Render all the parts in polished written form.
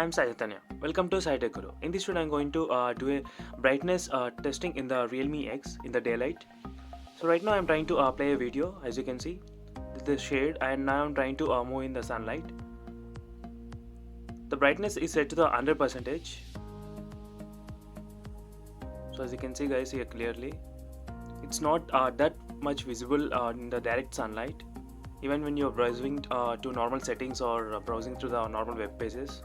I'm Sai Chaitanya. Welcome to Sai Tech Guru. In this video, I'm going to do a brightness testing in the Realme X in the daylight. So right now, I'm trying to play a video. As you can see, this is shade, and now I'm trying to move in the sunlight. The brightness is set to the 100%. So as you can see, guys, here clearly, it's not that much visible in the direct sunlight. Even when you're browsing to normal settings or browsing through the normal web pages.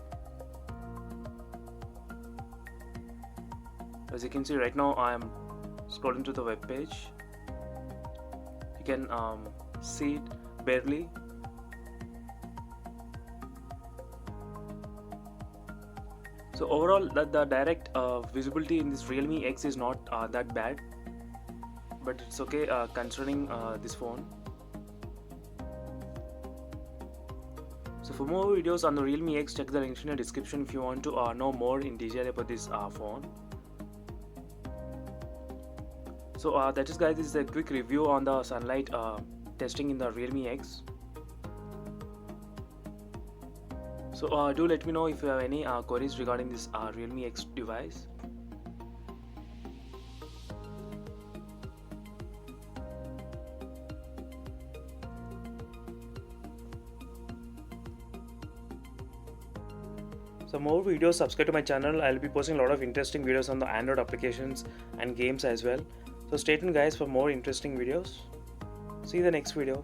As you can see right now, I am scrolling to the web page. You can see it barely. So overall, the direct visibility in this Realme X is not that bad, but it's okay considering this phone. So for more videos on the Realme X, check the links in the description if you want to know more in detail about this phone. So that is, guys, this is a quick review on the sunlight testing in the Realme X. So do let me know if you have any queries regarding this Realme X device. So more videos, subscribe to my channel. I'll be posting a lot of interesting videos on the Android applications and games as well. So stay tuned, guys, for more interesting videos. See you in the next video.